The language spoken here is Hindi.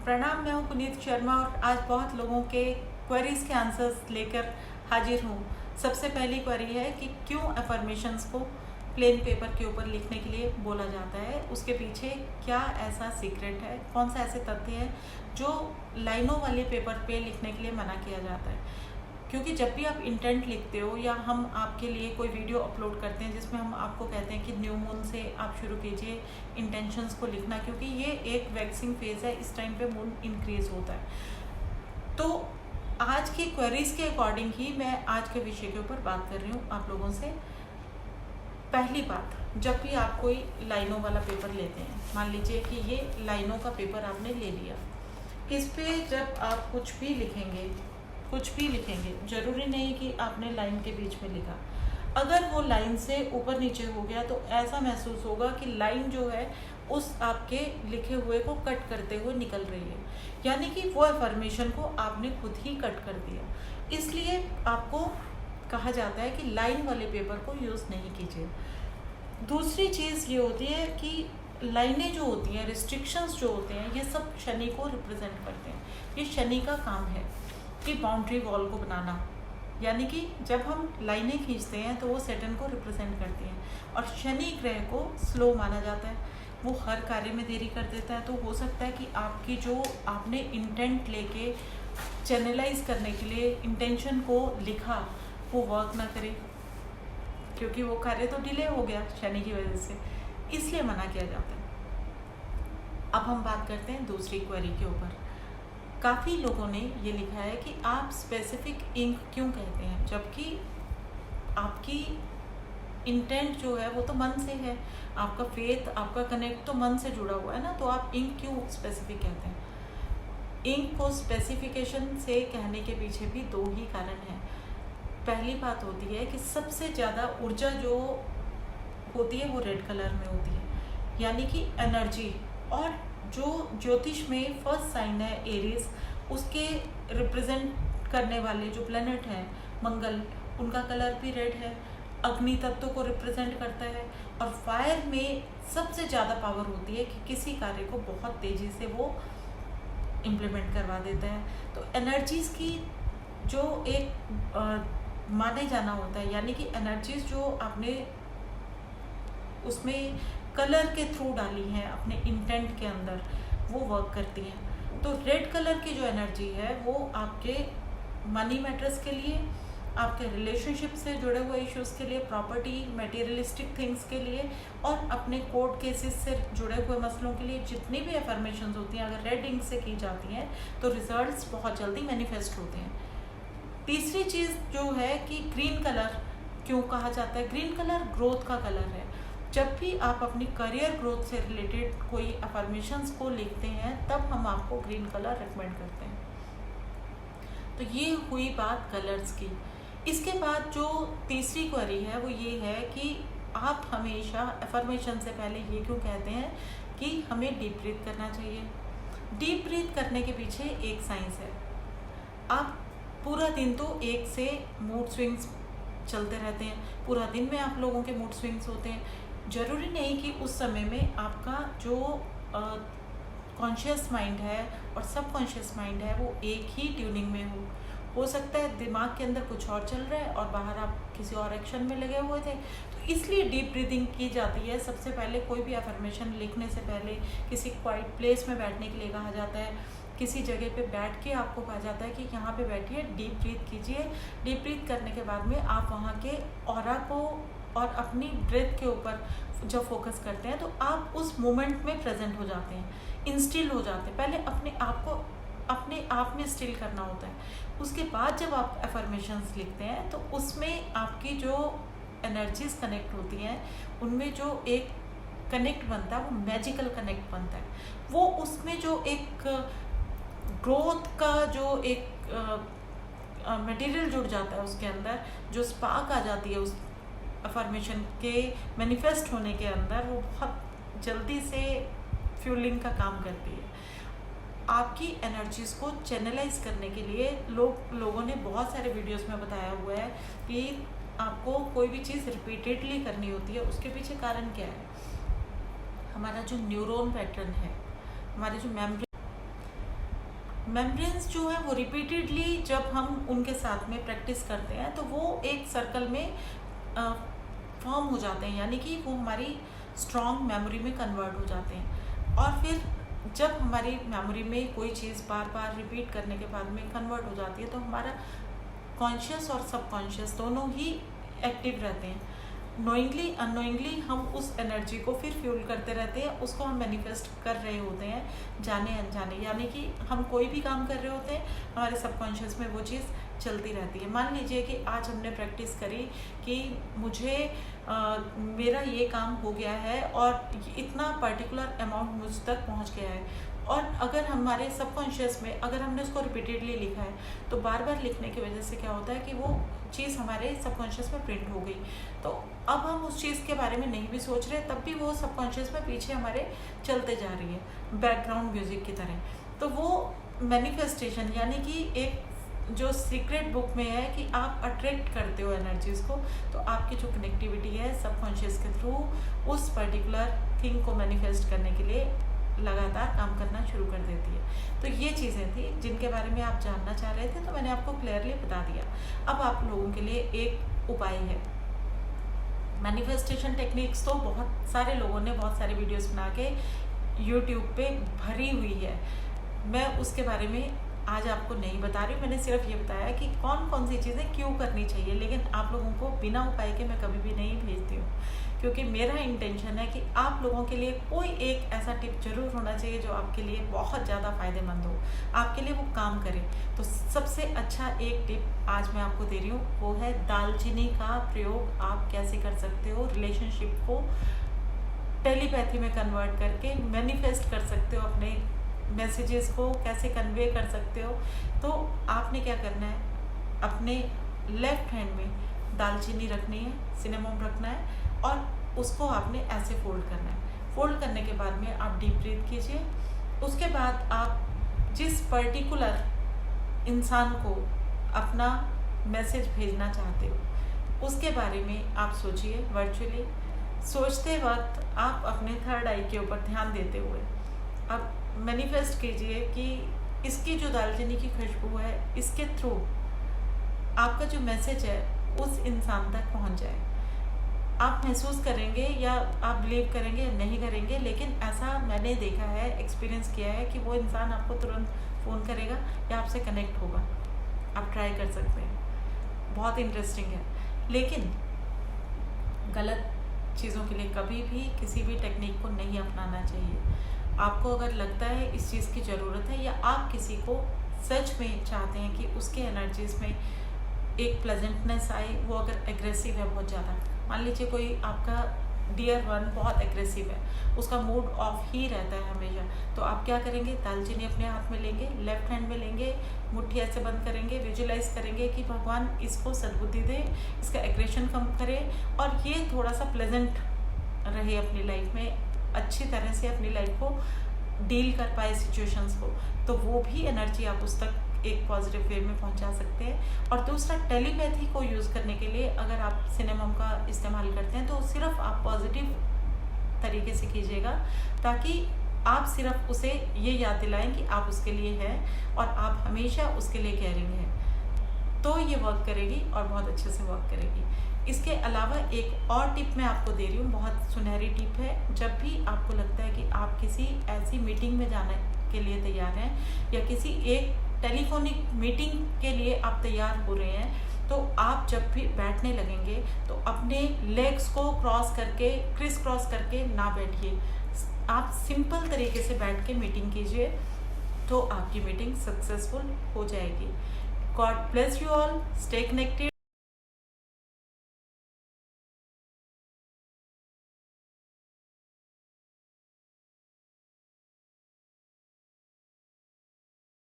प्रणाम, मैं हूँ पुनीत शर्मा और आज बहुत लोगों के क्वेरीज के आंसर्स लेकर हाजिर हूँ। सबसे पहली क्वेरी है कि क्यों अफर्मेशंस को प्लेन पेपर के ऊपर लिखने के लिए बोला जाता है, उसके पीछे क्या ऐसा सीक्रेट है, कौन सा ऐसे तथ्य है जो लाइनों वाले पेपर पे लिखने के लिए मना किया जाता है। क्योंकि जब भी आप इंटेंट लिखते हो या हम आपके लिए कोई वीडियो अपलोड करते हैं जिसमें हम आपको कहते हैं कि न्यू मून से आप शुरू कीजिए इंटेंशंस को लिखना, क्योंकि ये एक वैक्सिंग फेज है, इस टाइम पे मून इंक्रीज होता है। तो आज की क्वेरीज के अकॉर्डिंग ही मैं आज के विषय के ऊपर बात कर रही हूँ आप लोगों से। पहली बात, जब भी आप कोई लाइनों वाला पेपर लेते हैं, मान लीजिए कि ये लाइनों का पेपर आपने ले लिया, इस पे जब आप कुछ भी लिखेंगे जरूरी नहीं कि आपने लाइन के बीच में लिखा। अगर वो लाइन से ऊपर नीचे हो गया तो ऐसा महसूस होगा कि लाइन जो है उस आपके लिखे हुए को कट करते हुए निकल रही है, यानी कि वो अफर्मेशन को आपने खुद ही कट कर दिया। इसलिए आपको कहा जाता है कि लाइन वाले पेपर को यूज़ नहीं कीजिए। दूसरी चीज़ ये होती है कि लाइनें जो होती हैं, रिस्ट्रिक्शंस जो होते हैं, ये सब शनि को रिप्रेजेंट करते हैं। ये शनि का काम है कि बाउंड्री वॉल को बनाना, यानी कि जब हम लाइनें खींचते हैं तो वो सैटर्न को रिप्रेजेंट करती हैं और शनि ग्रह को स्लो माना जाता है, वो हर कार्य में देरी कर देता है। तो हो सकता है कि आपकी जो आपने इंटेंट लेके चैनलाइज करने के लिए इंटेंशन को लिखा वो वर्क ना करे, क्योंकि वो कार्य तो डिले हो गया शनि की वजह से, इसलिए मना किया जाता है। अब हम बात करते हैं दूसरी क्वेरी के ऊपर। काफ़ी लोगों ने ये लिखा है कि आप स्पेसिफिक इंक क्यों कहते हैं, जबकि आपकी इंटेंट जो है वो तो मन से है, आपका फेथ, आपका कनेक्ट तो मन से जुड़ा हुआ है ना, तो आप इंक क्यों स्पेसिफिक कहते हैं। इंक को स्पेसिफिकेशन से कहने के पीछे भी दो ही कारण हैं। पहली बात होती है कि सबसे ज़्यादा ऊर्जा जो होती है वो रेड कलर में होती है, यानी कि एनर्जी। और जो ज्योतिष में फर्स्ट साइन है एरीज, उसके रिप्रेजेंट करने वाले जो प्लैनेट हैं मंगल, उनका कलर भी रेड है, अग्नि तत्व को रिप्रेजेंट करता है। और फायर में सबसे ज़्यादा पावर होती है कि किसी कार्य को बहुत तेज़ी से वो इम्प्लीमेंट करवा देता है। तो एनर्जीज़ की जो एक माने जाना होता है, यानी कि एनर्जीज जो आपने उसमें कलर के थ्रू डाली हैं अपने इंटेंट के अंदर, वो वर्क करती हैं। तो रेड कलर की जो एनर्जी है वो आपके मनी मैटर्स के लिए, आपके रिलेशनशिप से जुड़े हुए इश्यूज़ के लिए, प्रॉपर्टी, मटेरियलिस्टिक थिंग्स के लिए और अपने कोर्ट केसेस से जुड़े हुए मसलों के लिए जितनी भी अफर्मेशंस होती हैं, अगर रेड इंक से की जाती हैं तो रिजल्ट्स बहुत जल्दी मैनिफेस्ट होते हैं। तीसरी चीज़ जो है कि ग्रीन कलर क्यों कहा जाता है। ग्रीन कलर ग्रोथ का कलर है। जब भी आप अपनी करियर ग्रोथ से रिलेटेड कोई अफर्मेशंस को लिखते हैं तब हम आपको ग्रीन कलर रिकमेंड करते हैं। तो ये हुई बात कलर्स की। इसके बाद जो तीसरी क्वेरी है वो ये है कि आप हमेशा अफर्मेशन से पहले ये क्यों कहते हैं कि हमें डीप ब्रीथ करना चाहिए। डीप ब्रीथ करने के पीछे एक साइंस है। आप पूरा दिन तो एक से मूड स्विंग्स चलते रहते हैं, पूरा दिन में आप लोगों के मूड स्विंग्स होते हैं। ज़रूरी नहीं कि उस समय में आपका जो कॉन्शियस माइंड है और सब कॉन्शियस माइंड है वो एक ही ट्यूनिंग में हो सकता है दिमाग के अंदर कुछ और चल रहा है और बाहर आप किसी और एक्शन में लगे हुए थे। तो इसलिए डीप ब्रीदिंग की जाती है। सबसे पहले कोई भी अफर्मेशन लिखने से पहले किसी क्वाइट प्लेस में बैठने के लिए कहा जाता है, किसी जगह पे बैठ के आपको कहा जाता है कि यहाँ पे बैठिए, डीप ब्रीथ कीजिए। डीप ब्रीथ करने के बाद में आप वहाँ के ऑरा को और अपनी ब्रेथ के ऊपर जब फोकस करते हैं तो आप उस मोमेंट में प्रेजेंट हो जाते हैं, इंस्टिल हो जाते हैं। पहले अपने आप को अपने आप में स्टिल करना होता है। उसके बाद जब आप अफर्मेशंस लिखते हैं तो उसमें आपकी जो एनर्जीज कनेक्ट होती हैं उनमें जो एक कनेक्ट बनता है वो मैजिकल कनेक्ट बनता है। वो उसमें जो एक ग्रोथ का जो एक मटेरियल जुड़ जाता है, उसके अंदर जो स्पार्क आ जाती है उस अफर्मेशन के मैनिफेस्ट होने के अंदर, वो बहुत जल्दी से फ्यूलिंग का काम करती है। आपकी एनर्जीज़ को चैनलाइज करने के लिए लोगों ने बहुत सारे वीडियोस में बताया हुआ है कि आपको कोई भी चीज़ रिपीटेडली करनी होती है। उसके पीछे कारण क्या है? हमारा जो न्यूरॉन पैटर्न है, हमारी जो मेमोरी मेम्ब्रेन्स जो है वो रिपीटेडली जब हम उनके साथ में प्रैक्टिस करते हैं तो वो एक सर्कल में फॉर्म हो जाते हैं, यानी कि वो हमारी स्ट्रॉन्ग मेमोरी में कन्वर्ट हो जाते हैं। और फिर जब हमारी मेमोरी में कोई चीज़ बार बार रिपीट करने के बाद में कन्वर्ट हो जाती है तो हमारा कॉन्शियस और सबकॉन्शियस दोनों ही एक्टिव रहते हैं। नोइंगली अननोइंगली हम उस एनर्जी को फिर फ्यूल करते रहते हैं, उसको हम मैनिफेस्ट कर रहे होते हैं जाने अनजाने, यानी कि हम कोई भी काम कर रहे होते हैं हमारे सबकॉन्शियस में वो चीज़ चलती रहती है। मान लीजिए कि आज हमने प्रैक्टिस करी कि मुझे मेरा ये काम हो गया है और इतना पर्टिकुलर अमाउंट मुझ तक पहुंच गया है, और अगर हमारे सबकॉन्शियस में अगर हमने उसको रिपीटेडली लिखा है तो बार बार लिखने की वजह से क्या होता है कि वो चीज़ हमारे सबकॉन्शियस में प्रिंट हो गई। तो अब हम उस चीज़ के बारे में नहीं भी सोच रहे तब भी वो सबकॉन्शियस में पीछे हमारे चलते जा रही है बैकग्राउंड म्यूजिक की तरह। तो वो मैनिफेस्टेशन यानी कि एक जो सीक्रेट बुक में है कि आप अट्रैक्ट करते हो एनर्जीज को, तो आपकी जो कनेक्टिविटी है सबकॉन्शियस के थ्रू उस पर्टिकुलर थिंग को मैनिफेस्ट करने के लिए लगातार काम करना शुरू कर देती है। तो ये चीज़ें थी जिनके बारे में आप जानना चाह रहे थे, तो मैंने आपको क्लियरली बता दिया। अब आप लोगों के लिए एक उपाय है। मैनिफेस्टेशन टेक्निक्स तो बहुत सारे लोगों ने बहुत सारे वीडियोस बना के यूट्यूब पे भरी हुई है, मैं उसके बारे में आज आपको नहीं बता रही हूँ। मैंने सिर्फ ये बताया कि कौन कौन सी चीज़ें क्यों करनी चाहिए, लेकिन आप लोगों को बिना उपाय के मैं कभी भी नहीं भेजती हूँ, क्योंकि मेरा इंटेंशन है कि आप लोगों के लिए कोई एक ऐसा टिप जरूर होना चाहिए जो आपके लिए बहुत ज़्यादा फ़ायदेमंद हो, आपके लिए वो काम करे। तो सबसे अच्छा एक टिप आज मैं आपको दे रही हूँ, वो है दालचीनी का प्रयोग आप कैसे कर सकते हो रिलेशनशिप को टेलीपैथी में कन्वर्ट करके मैनिफेस्ट कर सकते हो, अपने मैसेजेस को कैसे कन्वे कर सकते हो। तो आपने क्या करना है, अपने लेफ्ट हैंड में दालचीनी रखनी है, सिनेमम रखना है, और उसको आपने ऐसे फोल्ड करना है। फोल्ड करने के बाद में आप डीप ब्रीथ कीजिए। उसके बाद आप जिस पर्टिकुलर इंसान को अपना मैसेज भेजना चाहते हो उसके बारे में आप सोचिए। वर्चुअली सोचते वक्त आप अपने थर्ड आई के ऊपर ध्यान देते हुए अब मैनिफेस्ट कीजिए कि इसकी जो दालचीनी की खुशबू है, इसके थ्रू आपका जो मैसेज है उस इंसान तक पहुंच जाए। आप महसूस करेंगे या आप बिलीव करेंगे या नहीं करेंगे, लेकिन ऐसा मैंने देखा है, एक्सपीरियंस किया है कि वो इंसान आपको तुरंत फ़ोन करेगा या आपसे कनेक्ट होगा। आप ट्राई कर सकते हैं, बहुत इंटरेस्टिंग है। लेकिन गलत चीज़ों के लिए कभी भी किसी भी टेक्निक को नहीं अपनाना चाहिए। आपको अगर लगता है इस चीज़ की ज़रूरत है, या आप किसी को सच में चाहते हैं कि उसके एनर्जीज में एक प्लेजेंटनेस आए, वो अगर एग्रेसिव है बहुत ज़्यादा, मान लीजिए कोई आपका डियर वन बहुत एग्रेसिव है, उसका मूड ऑफ ही रहता है हमेशा, तो आप क्या करेंगे, दालचीनी अपने हाथ में लेंगे, लेफ्ट हैंड में लेंगे, मुट्ठी ऐसे बंद करेंगे, विजुलाइज करेंगे कि भगवान इसको सद्बुद्धि दे, इसका एग्रेशन कम करे और ये थोड़ा सा प्लेजेंट रहे अपनी लाइफ में, अच्छी तरह से अपनी लाइफ को डील कर पाए सिचुएशंस को। तो वो भी एनर्जी आप उस तक एक पॉजिटिव वे में पहुंचा सकते हैं। और दूसरा, टेलीपैथी को यूज़ करने के लिए अगर आप सिनेमम का इस्तेमाल करते हैं तो सिर्फ आप पॉजिटिव तरीके से कीजिएगा, ताकि आप सिर्फ उसे ये याद दिलाएं कि आप उसके लिए हैं और आप हमेशा उसके लिए केयरिंग हैं। तो ये वर्क करेगी और बहुत अच्छे से वर्क करेगी। इसके अलावा एक और टिप मैं आपको दे रही हूँ, बहुत सुनहरी टिप है। जब भी आपको लगता है कि आप किसी ऐसी मीटिंग में जाने के लिए तैयार हैं या किसी एक टेलीफोनिक मीटिंग के लिए आप तैयार हो रहे हैं, तो आप जब भी बैठने लगेंगे तो अपने लेग्स को क्रॉस करके, क्रिस क्रॉस करके ना बैठिए। आप सिंपल तरीके से बैठ के मीटिंग कीजिए, तो आपकी मीटिंग सक्सेसफुल हो जाएगी। God bless you all, stay connected.